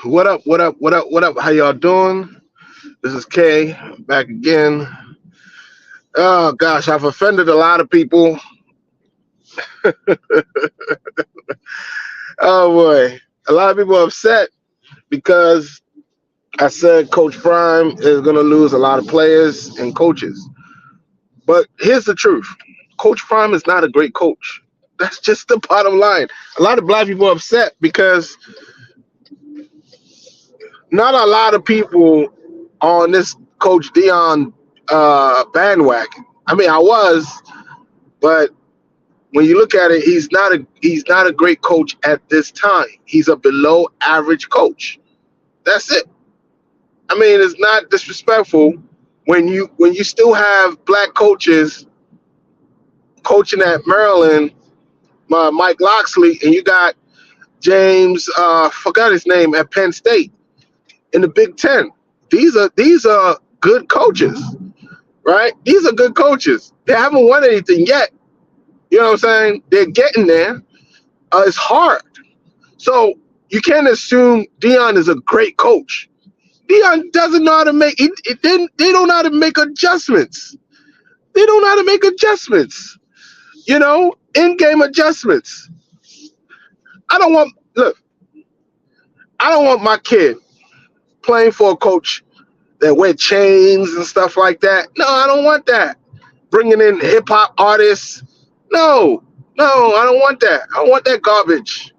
What up? What up? What up? What up? How y'all doing? This is Kay back again. Oh gosh, I've offended a lot of people. Oh boy, a lot of people are upset because I said Coach Prime is going to lose a lot of players and coaches. But here's the truth: Coach Prime is not a great coach. That's just the bottom line. A lot of black people are upset because not a lot of people on this Coach Dion bandwagon. I mean, I was, but when you look at it, he's not a great coach at this time. He's a below average coach. That's it. I mean, it's not disrespectful when you still have black coaches coaching at Maryland, Mike Loxley, and you got James, forgot his name, at Penn State in the Big Ten. These are good coaches, right? These are good coaches. They haven't won anything yet. You know what I'm saying? They're getting there. It's hard. So you can't assume Dion is a great coach. Dion doesn't know how to make they don't know how to make adjustments. They don't know how to make adjustments. In-game adjustments. I don't want look, I don't want my kid playing for a coach that wear chains and stuff like that. No, I don't want that. Bringing in hip hop artists. No, I don't want that. I don't want that garbage.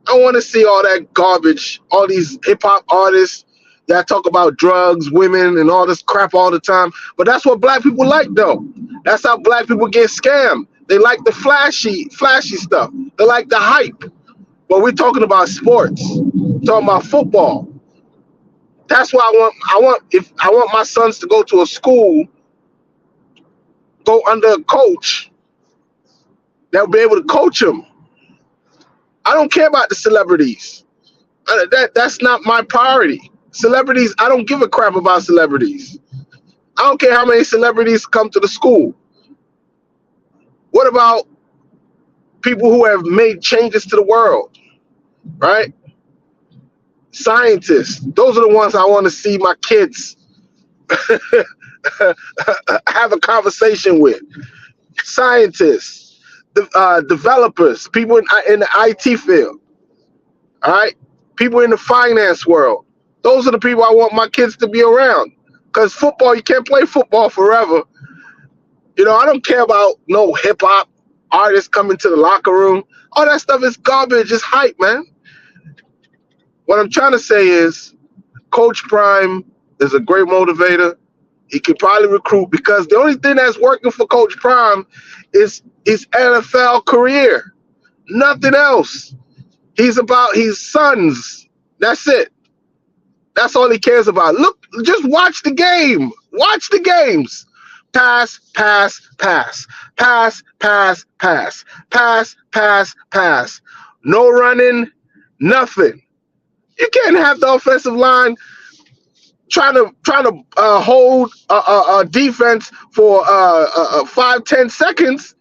I want to see all that garbage, all these hip hop artists that talk about drugs, women, and all this crap all the time. But that's what black people like, though. That's how black people get scammed. They like the flashy stuff. They like the hype. But we're talking about sports, talking about football. That's why I want my sons to go to a school, go under a coach that will be able to coach them. I don't care about the celebrities. That's not my priority. Celebrities, I don't give a crap about celebrities. I don't care how many celebrities come to the school. What about people who have made changes to the world, right? Scientists. Those are the ones I want to see my kids have a conversation with. Scientists, developers, people in the IT field, all right? People in the finance world. Those are the people I want my kids to be around. Because football, you can't play football forever. I don't care about no hip hop artists coming to the locker room. All that stuff is garbage. It's hype, man. What I'm trying to say is Coach Prime is a great motivator. He could probably recruit because the only thing that's working for Coach Prime is his NFL career. Nothing else. He's about his sons. That's it. That's all he cares about. Look, just watch the game. Watch the games. Pass, pass, pass. Pass, pass, pass. Pass, pass, pass. No running, nothing. You can't have the offensive line trying to hold a defense for 5-10 seconds.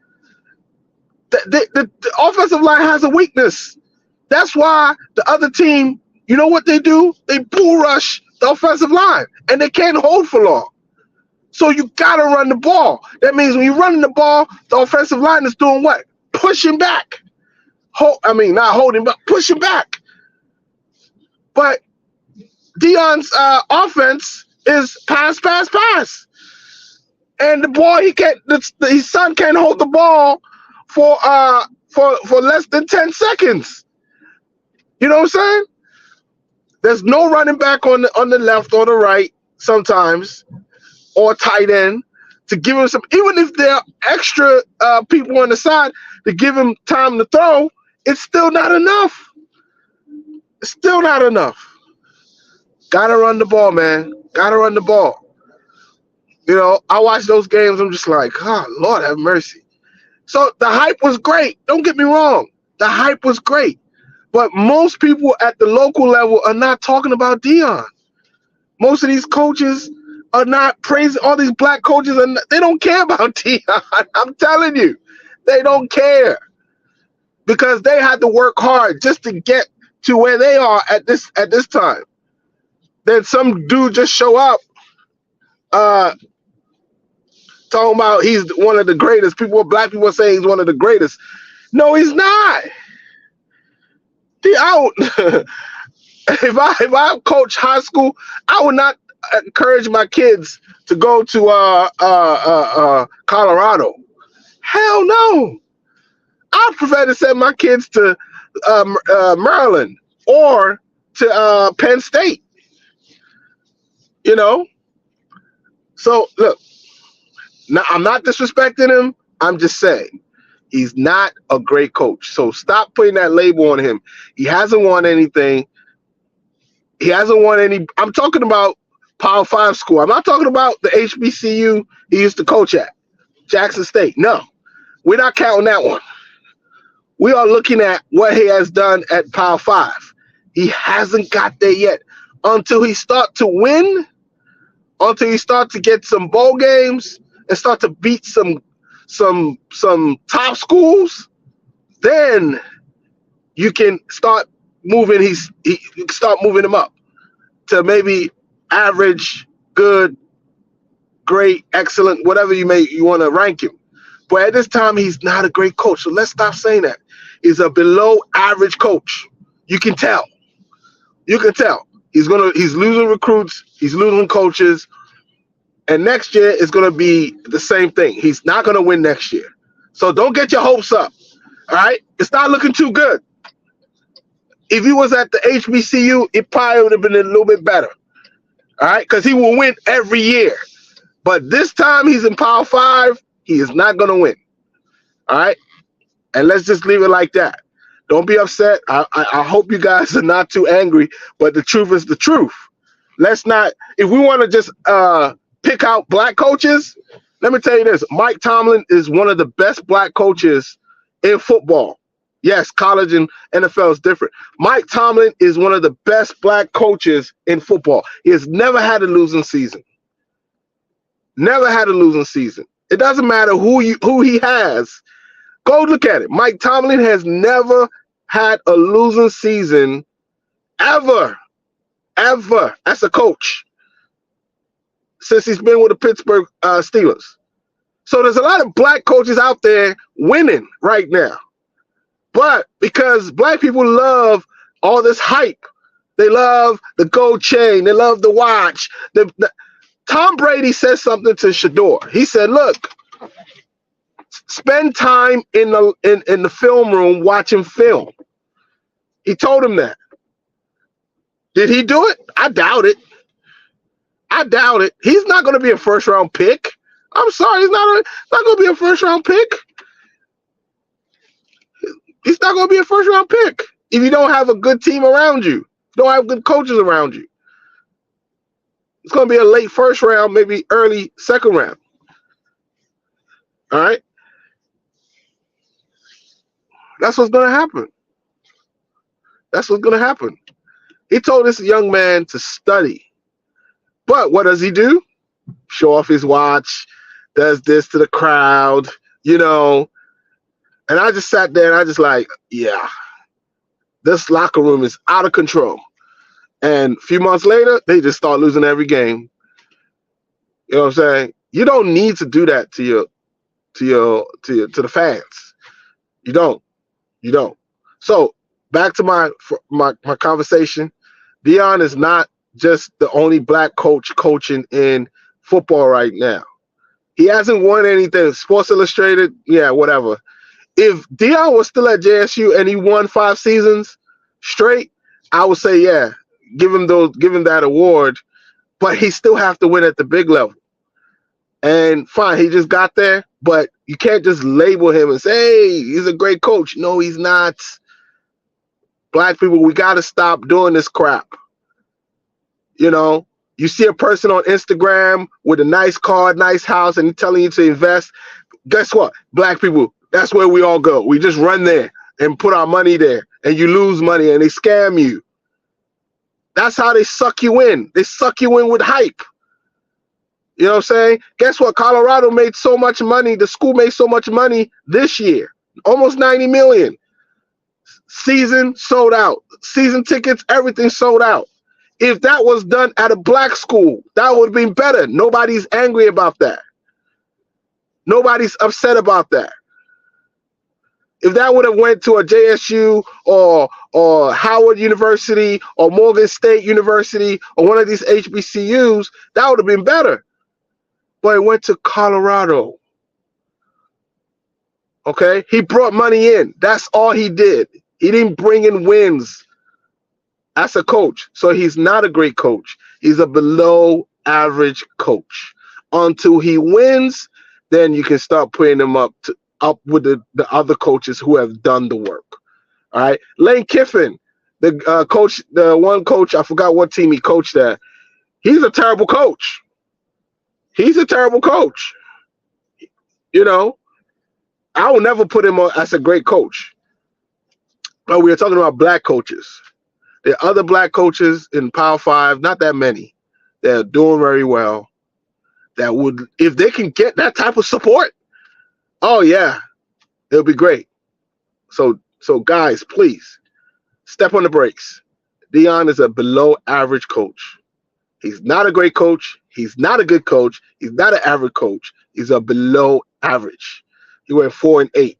The offensive line has a weakness. That's why the other team, you know what they do? They bull rush the offensive line, and they can't hold for long. So you got to run the ball. That means when you're running the ball, the offensive line is doing what? Pushing back. Not holding, but pushing back. But Dion's offense is pass, pass, pass. And the boy, his son can't hold the ball for less than 10 seconds. You know what I'm saying? There's no running back on the left or the right sometimes, or tight end to give him some. Even if there are extra people on the side to give him time to throw, it's still not enough. It's still not enough. Gotta run the ball, man. Gotta run the ball. I watch those games. I'm just like, oh, Lord have mercy. So the hype was great. Don't get me wrong. The hype was great. But most people at the local level are not talking about Dion. Most of these coaches are not praising all these black coaches, and they don't care about Dion. I'm telling you, they don't care because they had to work hard just to get to where they are at this time. Then some dude just show up uh talking about he's one of the greatest. Black people are saying he's one of the greatest. No, he's not. He out. If I coach high school, I would not encourage my kids to go to Colorado. Hell no. I'd prefer to send my kids to Maryland or to Penn State. You know. So look, now I'm not disrespecting him. I'm just saying he's not a great coach. So stop putting that label on him. He hasn't won anything. He hasn't won any. I'm talking about Power 5 school. I'm not talking about the HBCU he used to coach at, Jackson State. No, we're not counting that one. We are looking at what he has done at Power 5. He hasn't got there yet. Until he start to win, until he start to get some bowl games and start to beat some top schools, then you can start moving. You can start moving him up to maybe average, good, great, excellent, whatever you want to rank him. But at this time, he's not a great coach. So let's stop saying that. He's a below average coach. You can tell. You can tell. He's losing recruits. He's losing coaches. And next year is going to be the same thing. He's not going to win next year. So don't get your hopes up. All right? It's not looking too good. If he was at the HBCU, it probably would have been a little bit better. All right? Because he will win every year. But this time he's in Power 5, he is not going to win. All right? And let's just leave it like that. Don't be upset. I hope you guys are not too angry, but the truth is the truth. Let's not, if we want to just pick out black coaches, let me tell you this. Mike Tomlin is one of the best black coaches in football. Yes, college and NFL is different. Mike Tomlin is one of the best black coaches in football. He has never had a losing season. Never had a losing season. It doesn't matter who he has. Go look at it. Mike Tomlin has never had a losing season ever as a coach since he's been with the Pittsburgh Steelers. So there's a lot of black coaches out there winning right now. But because black people love all this hype, they love the gold chain, they love the watch. Tom Brady said something to Shador. He said, look, spend time in the film room watching film. He told him that. Did he do it? I doubt it. I doubt it. He's not going to be a first-round pick. I'm sorry. He's not going to be a first-round pick. He's not going to be a first-round pick if you don't have a good team around you. Don't have good coaches around you. It's going to be a late first round, maybe early second round. All right? That's what's going to happen. That's what's going to happen. He told this young man to study. But what does he do? Show off his watch, does this to the crowd, you know. And I just sat there and I just like, yeah, this locker room is out of control. And a few months later, they just start losing every game. You know what I'm saying? You don't need to do that to the fans. You don't. So back to my conversation. Deion is not just the only black coach coaching in football right now. He hasn't won anything. Sports Illustrated, yeah, whatever. If Deion was still at JSU and he won 5 seasons straight, I would say, yeah, give him that award, but he still have to win at the big level. And fine, he just got there, but you can't just label him and say, hey, he's a great coach. No, he's not. Black people, we got to stop doing this crap. You know, you see a person on Instagram with a nice car, nice house, and he's telling you to invest. Guess what? Black people, that's where we all go. We just run there and put our money there, and you lose money, and they scam you. That's how they suck you in. They suck you in with hype. You know what I'm saying? Guess what? Colorado made so much money. The school made so much money this year, almost $90 million. Season sold out. Season tickets, everything sold out. If that was done at a black school, that would have been better. Nobody's angry about that. Nobody's upset about that. If that would have went to a JSU or Howard University or Morgan State University or one of these HBCUs, that would have been better. But it went to Colorado. Okay? He brought money in. That's all he did. He didn't bring in wins as a coach. So he's not a great coach. He's a below average coach. Until he wins, then you can start putting him up with the other coaches who have done the work. All right. Lane Kiffin, the coach, the one coach, I forgot what team he coached at. He's a terrible coach. He's a terrible coach. You know, I will never put him on as a great coach. But we are talking about black coaches. There are other black coaches in Power 5, not that many. They're doing very well. That would, if they can get that type of support, oh yeah, it'll be great. So guys, please step on the brakes. Deion is a below average coach. He's not a great coach. He's not a good coach. He's not an average coach. He's a below average. He went 4-8.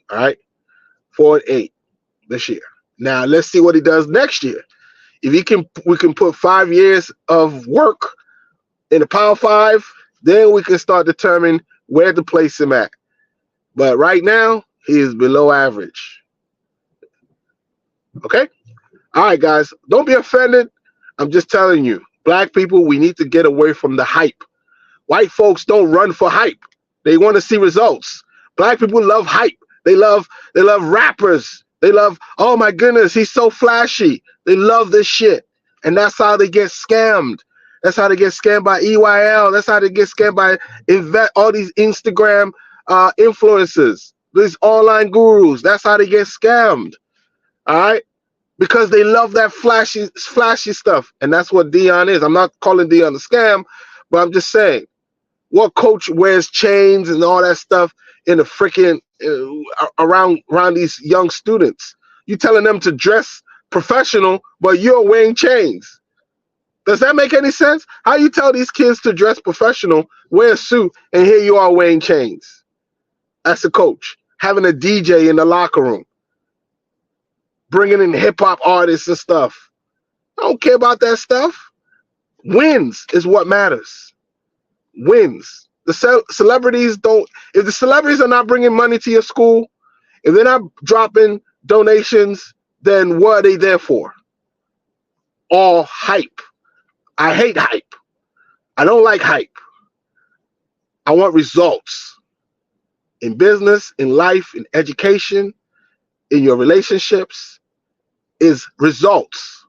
All right, 4-8 this year. Now let's see what he does next year. If we can put 5 years of work in the Power 5, then we can start determining where to place him at. But right now, he is below average. Okay? All right, guys. Don't be offended. I'm just telling you. Black people, we need to get away from the hype. White folks don't run for hype. They want to see results. Black people love hype. They love rappers. They love, oh my goodness, he's so flashy. They love this shit. And that's how they get scammed. That's how they get scammed by EYL. That's how they get scammed by all these Instagram influencers, these online gurus. That's how they get scammed. All right? Because they love that flashy stuff. And that's what Deion is. I'm not calling Deion a scam, but I'm just saying, what coach wears chains and all that stuff in the freaking around these young students? You telling them to dress professional, but you're wearing chains. Does that make any sense? How you tell these kids to dress professional, wear a suit, and here you are wearing chains? As a coach, having a DJ in the locker room, bringing in hip-hop artists and stuff. I don't care about that stuff. Wins is what matters. Wins. The celebrities don't, if the celebrities are not bringing money to your school, if they're not dropping donations, then what are they there for? All hype. I hate hype. I don't like hype. I want results. In business, in life, in education, in your relationships, is results.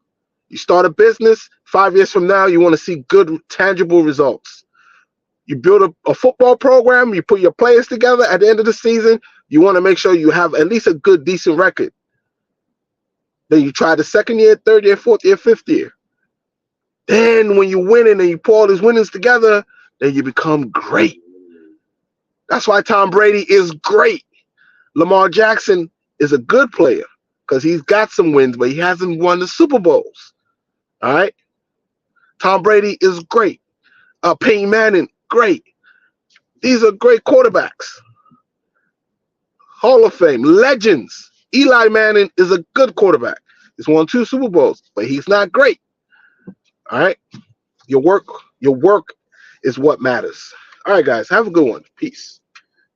You start a business, 5 years from now, you want to see good, tangible results. You build a football program, you put your players together at the end of the season, you want to make sure you have at least a good, decent record. Then you try the second year, third year, fourth year, fifth year. Then when you win and you pull all these winnings together, then you become great. That's why Tom Brady is great. Lamar Jackson is a good player because he's got some wins, but he hasn't won the Super Bowls. All right? Tom Brady is great. Peyton Manning, great. These are great quarterbacks. Hall of Fame, legends. Eli Manning is a good quarterback. He's won 2 Super Bowls, but he's not great. All right? Your work is what matters. All right, guys. Have a good one. Peace.